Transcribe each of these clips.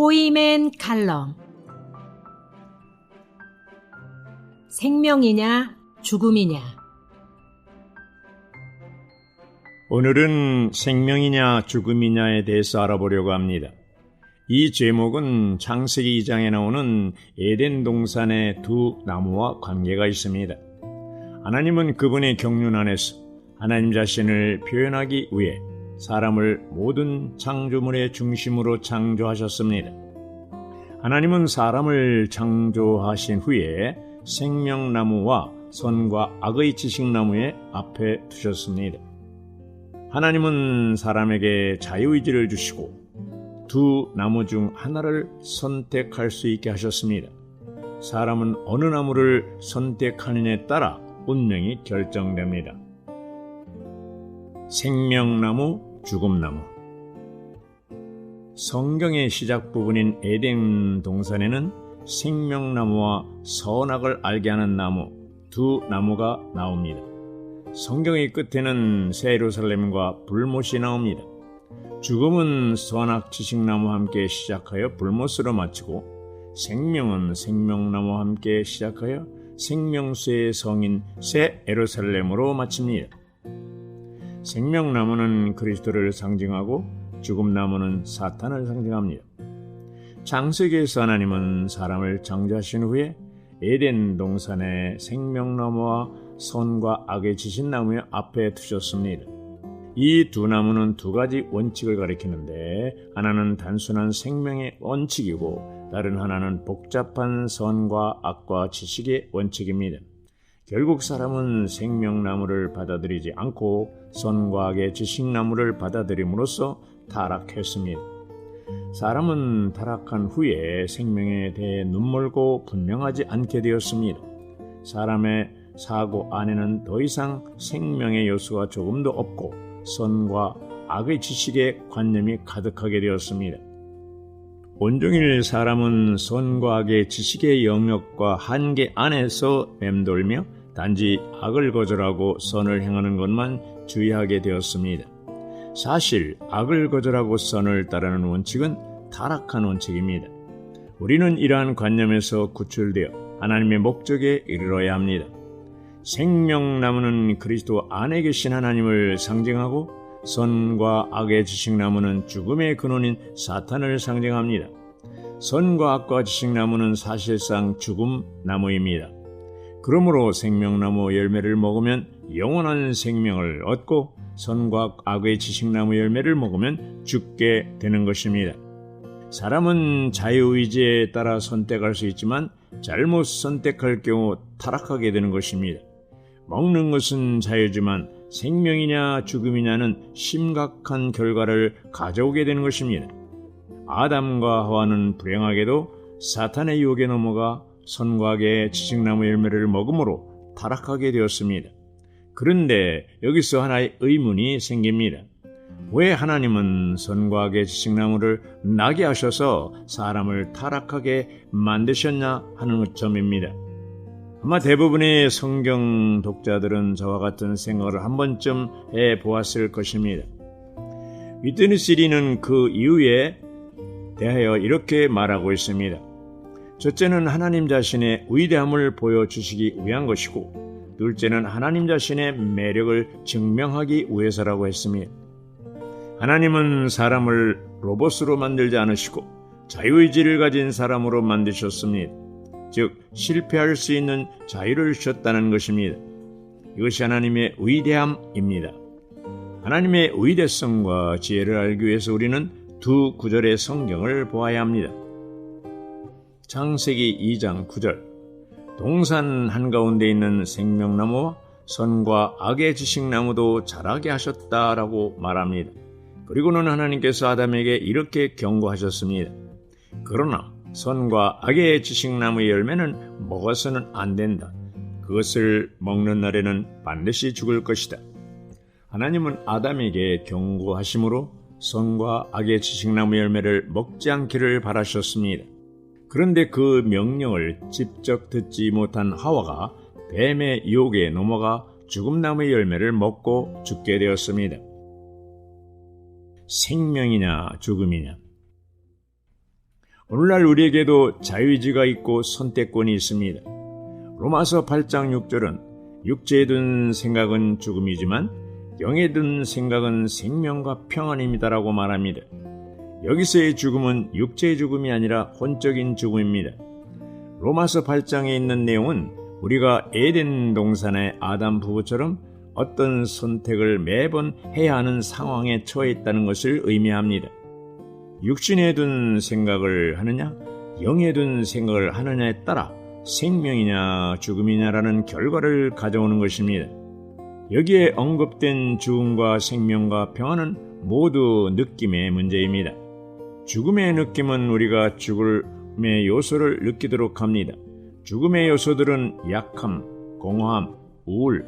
포이맨 칼럼. 생명이냐 죽음이냐. 오늘은 생명이냐 죽음이냐에 대해서 알아보려고 합니다. 이 제목은 창세기 2장에 나오는 에덴 동산의 두 나무와 관계가 있습니다. 하나님은 그분의 경륜 안에서 하나님 자신을 표현하기 위해 사람을 모든 창조물의 중심으로 창조하셨습니다. 하나님은 사람을 창조하신 후에 생명나무와 선과 악의 지식나무의 앞에 두셨습니다. 하나님은 사람에게 자유의지를 주시고 두 나무 중 하나를 선택할 수 있게 하셨습니다. 사람은 어느 나무를 선택하느냐에 따라 운명이 결정됩니다. 생명나무, 죽음나무. 성경의 시작 부분인 에덴 동산에는 생명나무와 선악을 알게 하는 나무, 두 나무가 나옵니다. 성경의 끝에는 새 예루살렘과 불못이 나옵니다. 죽음은 선악 지식나무와 함께 시작하여 불못으로 마치고, 생명은 생명나무와 함께 시작하여 생명수의 성인 새 예루살렘으로 마칩니다. 생명나무는 그리스도를 상징하고 죽음나무는 사탄을 상징합니다. 창세기에서 하나님은 사람을 창조하신 후에 에덴 동산의 생명나무와 선과 악의 지식나무의 앞에 두셨습니다. 이 두 나무는 두 가지 원칙을 가리키는데, 하나는 단순한 생명의 원칙이고 다른 하나는 복잡한 선과 악과 지식의 원칙입니다. 결국 사람은 생명나무를 받아들이지 않고 선과 악의 지식나무를 받아들임으로써 타락했습니다. 사람은 타락한 후에 생명에 대해 눈멀고 분명하지 않게 되었습니다. 사람의 사고 안에는 더 이상 생명의 요소가 조금도 없고 선과 악의 지식의 관념이 가득하게 되었습니다. 온종일 사람은 선과 악의 지식의 영역과 한계 안에서 맴돌며 단지 악을 거절하고 선을 행하는 것만 주의하게 되었습니다. 사실 악을 거절하고 선을 따르는 원칙은 타락한 원칙입니다. 우리는 이러한 관념에서 구출되어 하나님의 목적에 이르러야 합니다. 생명나무는 그리스도 안에 계신 하나님을 상징하고 선과 악의 지식나무는 죽음의 근원인 사탄을 상징합니다. 선과 악과 지식나무는 사실상 죽음나무입니다. 그러므로 생명나무 열매를 먹으면 영원한 생명을 얻고 선과 악의 지식나무 열매를 먹으면 죽게 되는 것입니다. 사람은 자유의지에 따라 선택할 수 있지만 잘못 선택할 경우 타락하게 되는 것입니다. 먹는 것은 자유지만 생명이냐 죽음이냐는 심각한 결과를 가져오게 되는 것입니다. 아담과 하와는 불행하게도 사탄의 유혹에 넘어가 선과 악의 지식나무 열매를 먹음으로 타락하게 되었습니다. 그런데 여기서 하나의 의문이 생깁니다. 왜 하나님은 선과 악의 지식나무를 나게 하셔서 사람을 타락하게 만드셨냐 하는 점입니다. 아마 대부분의 성경 독자들은 저와 같은 생각을 한 번쯤 해보았을 것입니다. 위트니스 리는 그 이유에 대하여 이렇게 말하고 있습니다. 첫째는 하나님 자신의 위대함을 보여주시기 위한 것이고, 둘째는 하나님 자신의 매력을 증명하기 위해서라고 했습니다. 하나님은 사람을 로봇으로 만들지 않으시고 자유의지를 가진 사람으로 만드셨습니다. 즉 실패할 수 있는 자유를 주셨다는 것입니다. 이것이 하나님의 위대함입니다. 하나님의 위대성과 지혜를 알기 위해서 우리는 두 구절의 성경을 보아야 합니다. 창세기 2장 9절, 동산 한가운데 있는 생명나무와 선과 악의 지식나무도 자라게 하셨다라고 말합니다. 그리고는 하나님께서 아담에게 이렇게 경고하셨습니다. 그러나 선과 악의 지식나무의 열매는 먹어서는 안 된다. 그것을 먹는 날에는 반드시 죽을 것이다. 하나님은 아담에게 경고하심으로 선과 악의 지식나무 열매를 먹지 않기를 바라셨습니다. 그런데 그 명령을 직접 듣지 못한 하와가 뱀의 유혹에 넘어가 죽음나무의 열매를 먹고 죽게 되었습니다. 생명이냐 죽음이냐. 오늘날 우리에게도 자유의지가 있고 선택권이 있습니다. 로마서 8장 6절은 육체에 든 생각은 죽음이지만 영에 든 생각은 생명과 평안입니다라고 말합니다. 여기서의 죽음은 육체의 죽음이 아니라 혼적인 죽음입니다. 로마서 8장에 있는 내용은 우리가 에덴 동산의 아담 부부처럼 어떤 선택을 매번 해야 하는 상황에 처해 있다는 것을 의미합니다. 육신에 둔 생각을 하느냐, 영에 둔 생각을 하느냐에 따라 생명이냐 죽음이냐라는 결과를 가져오는 것입니다. 여기에 언급된 죽음과 생명과 평안은 모두 느낌의 문제입니다. 죽음의 느낌은 우리가 죽음의 요소를 느끼도록 합니다. 죽음의 요소들은 약함, 공허함, 우울,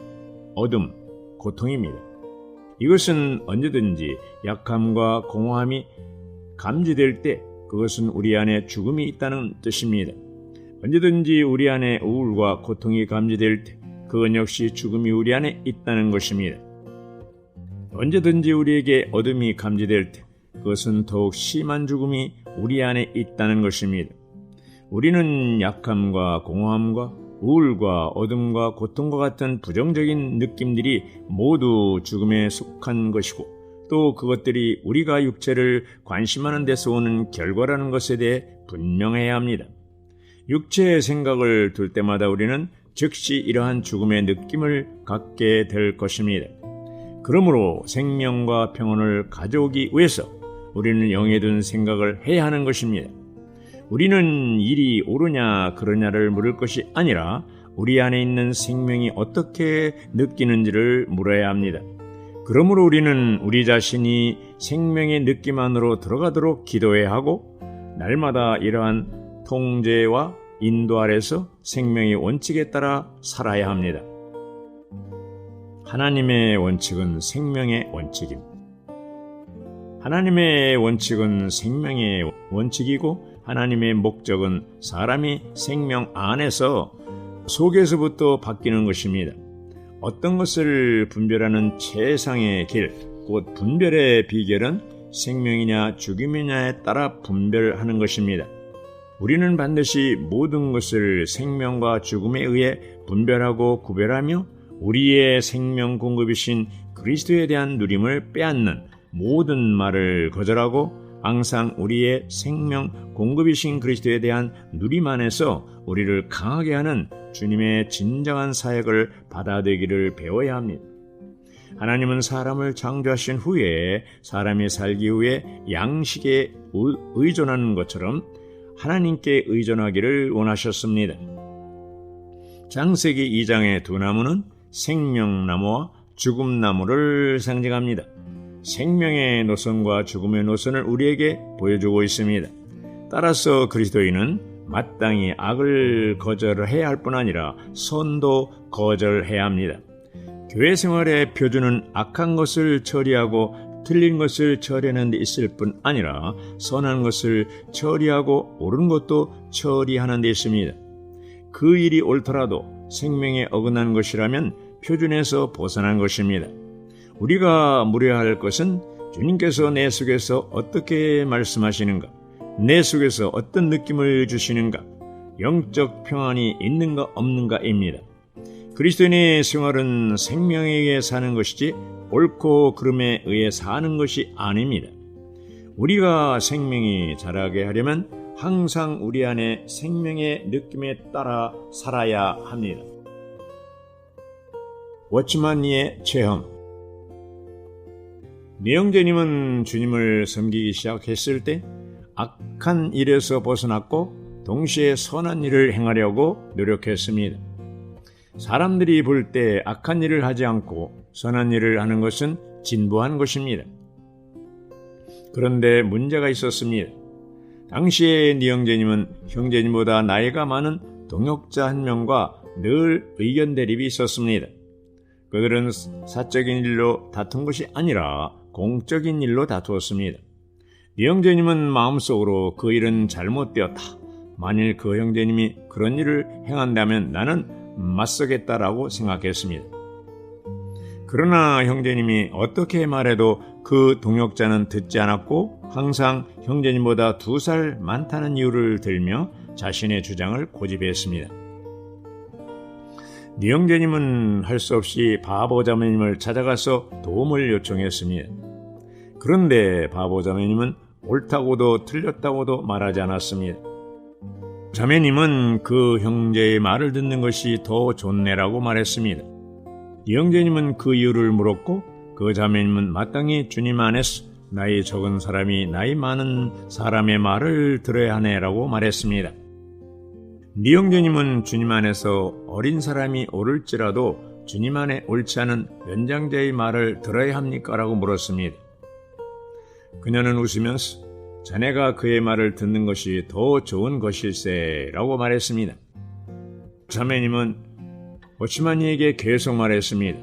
어둠, 고통입니다. 이것은 언제든지 약함과 공허함이 감지될 때 그것은 우리 안에 죽음이 있다는 뜻입니다. 언제든지 우리 안에 우울과 고통이 감지될 때 그건 역시 죽음이 우리 안에 있다는 것입니다. 언제든지 우리에게 어둠이 감지될 때 그것은 더욱 심한 죽음이 우리 안에 있다는 것입니다. 우리는 약함과 공허함과 우울과 어둠과 고통과 같은 부정적인 느낌들이 모두 죽음에 속한 것이고 또 그것들이 우리가 육체를 관심하는 데서 오는 결과라는 것에 대해 분명해야 합니다. 육체의 생각을 둘 때마다 우리는 즉시 이러한 죽음의 느낌을 갖게 될 것입니다. 그러므로 생명과 평온을 가져오기 위해서 우리는 영에 둔 생각을 해야 하는 것입니다. 우리는 일이 옳으냐 그러냐를 물을 것이 아니라 우리 안에 있는 생명이 어떻게 느끼는지를 물어야 합니다. 그러므로 우리는 우리 자신이 생명의 느낌 안으로 들어가도록 기도해야 하고 날마다 이러한 통제와 인도 아래서 생명의 원칙에 따라 살아야 합니다. 하나님의 원칙은 생명의 원칙입니다. 하나님의 원칙은 생명의 원칙이고 하나님의 목적은 사람이 생명 안에서 속에서부터 바뀌는 것입니다. 어떤 것을 분별하는 최상의 길, 곧 분별의 비결은 생명이냐 죽음이냐에 따라 분별하는 것입니다. 우리는 반드시 모든 것을 생명과 죽음에 의해 분별하고 구별하며 우리의 생명 공급이신 그리스도에 대한 누림을 빼앗는 모든 말을 거절하고 항상 우리의 생명 공급이신 그리스도에 대한 누림 안에서 우리를 강하게 하는 주님의 진정한 사역을 받아들이기를 배워야 합니다. 하나님은 사람을 창조하신 후에 사람이 살기 위해 양식에 의존하는 것처럼 하나님께 의존하기를 원하셨습니다. 창세기 2장의 두 나무는 생명나무와 죽음나무를 상징합니다. 생명의 노선과 죽음의 노선을 우리에게 보여주고 있습니다. 따라서 그리스도인은 마땅히 악을 거절해야 할 뿐 아니라 선도 거절해야 합니다. 교회 생활의 표준은 악한 것을 처리하고 틀린 것을 처리하는 데 있을 뿐 아니라 선한 것을 처리하고 옳은 것도 처리하는 데 있습니다. 그 일이 옳더라도 생명에 어긋난 것이라면 표준에서 벗어난 것입니다. 우리가 물어야 할 것은 주님께서 내 속에서 어떻게 말씀하시는가, 내 속에서 어떤 느낌을 주시는가, 영적 평안이 있는가 없는가입니다. 그리스도인의 생활은 생명에 의해 사는 것이지 옳고 그름에 의해 사는 것이 아닙니다. 우리가 생명이 자라게 하려면 항상 우리 안에 생명의 느낌에 따라 살아야 합니다. 워치만니의 체험. 네 형제님은 주님을 섬기기 시작했을 때 악한 일에서 벗어났고 동시에 선한 일을 행하려고 노력했습니다. 사람들이 볼 때 악한 일을 하지 않고 선한 일을 하는 것은 진부한 것입니다. 그런데 문제가 있었습니다. 당시에 네 형제님은 형제님보다 나이가 많은 동역자 한 명과 늘 의견 대립이 있었습니다. 그들은 사적인 일로 다툰 것이 아니라 공적인 일로 다투었습니다. 네 형제님은 마음속으로 그 일은 잘못되었다. 만일 그 형제님이 그런 일을 행한다면 나는 맞서겠다라고 생각했습니다. 그러나 형제님이 어떻게 말해도 그 동역자는 듣지 않았고 항상 형제님보다 2살 많다는 이유를 들며 자신의 주장을 고집했습니다. 네 형제님은 할 수 없이 바보 자매님을 찾아가서 도움을 요청했습니다. 그런데 바보 자매님은 옳다고도 틀렸다고도 말하지 않았습니다. 자매님은 그 형제의 말을 듣는 것이 더 좋네라고 말했습니다. 이 형제님은 그 이유를 물었고 그 자매님은 마땅히 주님 안에서 나이 적은 사람이 나이 많은 사람의 말을 들어야 하네라고 말했습니다. 네 형제님은 주님 안에서 어린 사람이 옳을지라도 주님 안에 옳지 않은 연장자의 말을 들어야 합니까? 라고 물었습니다. 그녀는 웃으면서 자네가 그의 말을 듣는 것이 더 좋은 것일세 라고 말했습니다. 자매님은 오치마니에게 계속 말했습니다.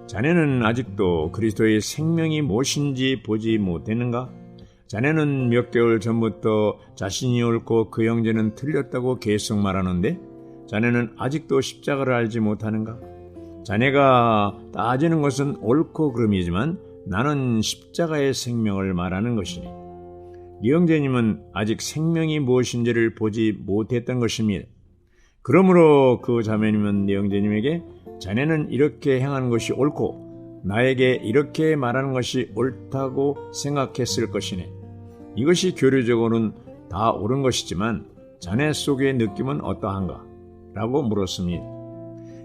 자네는 아직도 그리스도의 생명이 무엇인지 보지 못했는가? 자네는 몇 개월 전부터 자신이 옳고 그 형제는 틀렸다고 계속 말하는데 자네는 아직도 십자가를 알지 못하는가? 자네가 따지는 것은 옳고 그름이지만 나는 십자가의 생명을 말하는 것이니 네 형제님은 아직 생명이 무엇인지를 보지 못했던 것입니다. 그러므로 그 자매님은 네 형제님에게 자네는 이렇게 행하는 것이 옳고 나에게 이렇게 말하는 것이 옳다고 생각했을 것이네. 이것이 교리적으로는 다 옳은 것이지만 자네 속의 느낌은 어떠한가? 라고 물었습니다.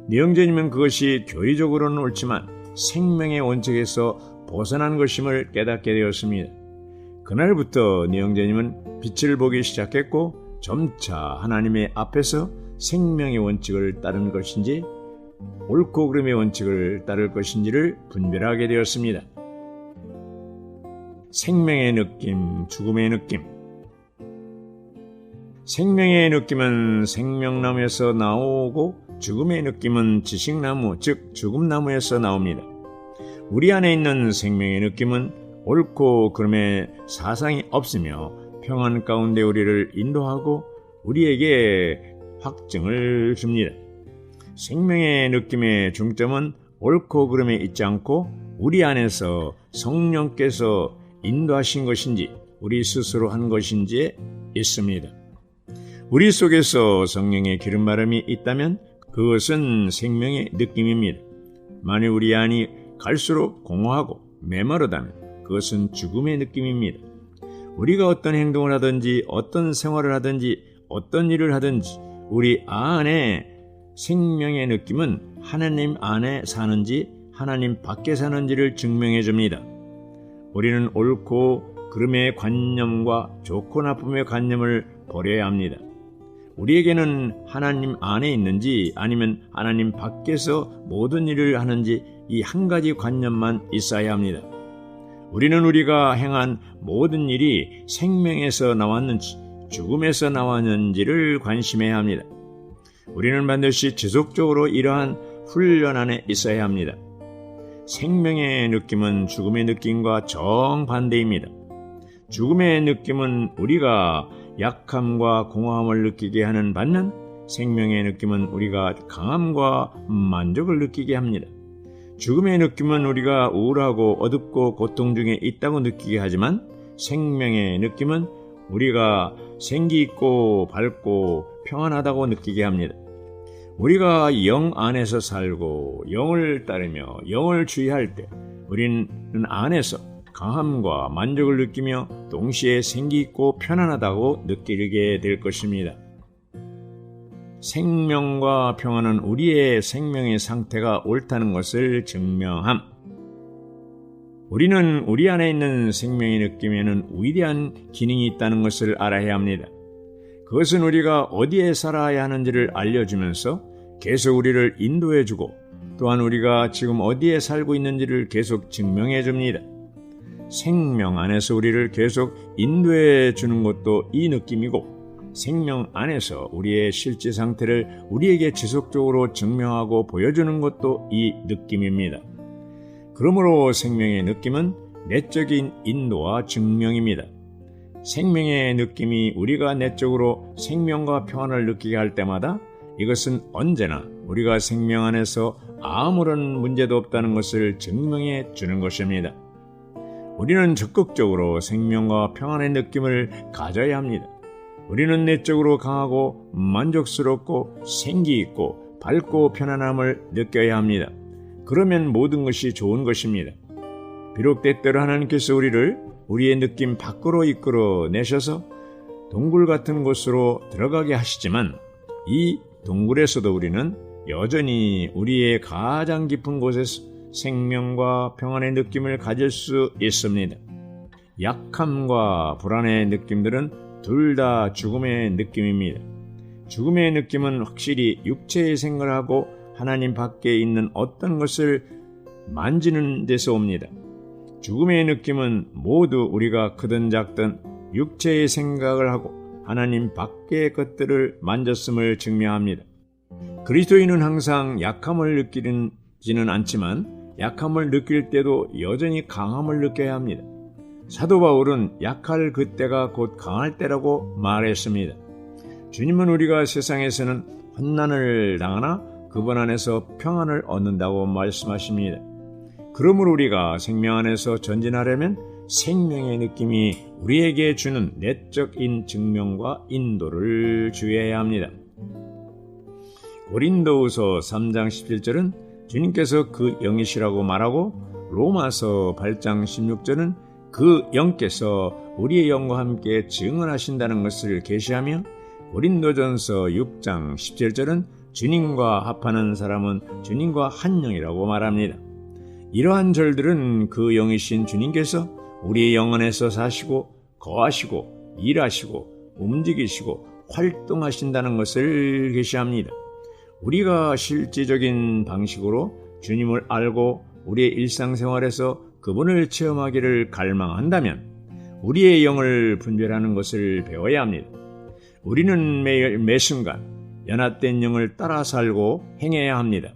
네 형제님은 그것이 교리적으로는 옳지만 생명의 원칙에서 벗어난 것임을 깨닫게 되었습니다. 그날부터 네 형제님은 빛을 보기 시작했고 점차 하나님의 앞에서 생명의 원칙을 따르는 것인지 옳고 그름의 원칙을 따를 것인지를 분별하게 되었습니다. 생명의 느낌, 죽음의 느낌. 생명의 느낌은 생명나무에서 나오고 죽음의 느낌은 지식나무, 즉 죽음나무에서 나옵니다. 우리 안에 있는 생명의 느낌은 옳고 그름의 사상이 없으며 평안 가운데 우리를 인도하고 우리에게 확증을 줍니다. 생명의 느낌의 중점은 옳고 그름에 있지 않고 우리 안에서 성령께서 인도하신 것인지 우리 스스로 한 것인지에 있습니다. 우리 속에서 성령의 기름바람이 있다면 그것은 생명의 느낌입니다. 만일 우리 안이 갈수록 공허하고 메마르다면 그것은 죽음의 느낌입니다. 우리가 어떤 행동을 하든지 어떤 생활을 하든지 어떤 일을 하든지 우리 안에 생명의 느낌은 하나님 안에 사는지 하나님 밖에 사는지를 증명해 줍니다. 우리는 옳고 그름의 관념과 좋고 나쁨의 관념을 버려야 합니다. 우리에게는 하나님 안에 있는지 아니면 하나님 밖에서 모든 일을 하는지 이 한 가지 관념만 있어야 합니다. 우리는 우리가 행한 모든 일이 생명에서 나왔는지 죽음에서 나왔는지를 관심해야 합니다. 우리는 반드시 지속적으로 이러한 훈련 안에 있어야 합니다. 생명의 느낌은 죽음의 느낌과 정반대입니다. 죽음의 느낌은 우리가 약함과 공허함을 느끼게 하는 반면 생명의 느낌은 우리가 강함과 만족을 느끼게 합니다. 죽음의 느낌은 우리가 우울하고 어둡고 고통 중에 있다고 느끼게 하지만 생명의 느낌은 우리가 생기 있고 밝고 평안하다고 느끼게 합니다. 우리가 영 안에서 살고 영을 따르며 영을 주의할 때 우리는 안에서 강함과 만족을 느끼며 동시에 생기 있고 편안하다고 느끼게 될 것입니다. 생명과 평안은 우리의 생명의 상태가 옳다는 것을 증명함. 우리는 우리 안에 있는 생명의 느낌에는 위대한 기능이 있다는 것을 알아야 합니다. 그것은 우리가 어디에 살아야 하는지를 알려주면서 계속 우리를 인도해주고 또한 우리가 지금 어디에 살고 있는지를 계속 증명해줍니다. 생명 안에서 우리를 계속 인도해주는 것도 이 느낌이고 생명 안에서 우리의 실제 상태를 우리에게 지속적으로 증명하고 보여주는 것도 이 느낌입니다. 그러므로 생명의 느낌은 내적인 인도와 증명입니다. 생명의 느낌이 우리가 내적으로 생명과 평안을 느끼게 할 때마다 이것은 언제나 우리가 생명 안에서 아무런 문제도 없다는 것을 증명해 주는 것입니다. 우리는 적극적으로 생명과 평안의 느낌을 가져야 합니다. 우리는 내적으로 강하고 만족스럽고 생기 있고 밝고 편안함을 느껴야 합니다. 그러면 모든 것이 좋은 것입니다. 비록 때때로 하나님께서 우리를 우리의 느낌 밖으로 이끌어 내셔서 동굴 같은 곳으로 들어가게 하시지만 이 동굴에서도 우리는 여전히 우리의 가장 깊은 곳에서 생명과 평안의 느낌을 가질 수 있습니다. 약함과 불안의 느낌들은 둘 다 죽음의 느낌입니다. 죽음의 느낌은 확실히 육체의 생각을 하고 하나님 밖에 있는 어떤 것을 만지는 데서 옵니다. 죽음의 느낌은 모두 우리가 크든 작든 육체의 생각을 하고 하나님 밖의 것들을 만졌음을 증명합니다. 그리스도인은 항상 약함을 느끼지는 않지만 약함을 느낄 때도 여전히 강함을 느껴야 합니다. 사도 바울은 약할 그때가 곧 강할 때라고 말했습니다. 주님은 우리가 세상에서는 환난을 당하나 그분 안에서 평안을 얻는다고 말씀하십니다. 그러므로 우리가 생명 안에서 전진하려면 생명의 느낌이 우리에게 주는 내적인 증명과 인도를 주의해야 합니다. 고린도후서 3장 17절은 주님께서 그 영이시라고 말하고 로마서 8장 16절은 그 영께서 우리의 영과 함께 증언하신다는 것을 계시하며 고린도전서 6장 17절은 주님과 합하는 사람은 주님과 한 영이라고 말합니다. 이러한 절들은 그 영이신 주님께서 우리의 영 안에서 사시고 거하시고 일하시고 움직이시고 활동하신다는 것을 계시합니다. 우리가 실질적인 방식으로 주님을 알고 우리의 일상생활에서 그분을 체험하기를 갈망한다면 우리의 영을 분별하는 것을 배워야 합니다. 우리는 매일 매순간 연합된 영을 따라 살고 행해야 합니다.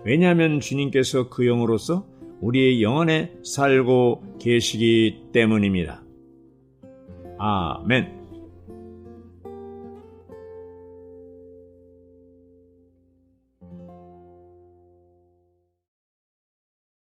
왜냐하면 주님께서 그 영으로서 우리의 영안에 살고 계시기 때문입니다. 아멘.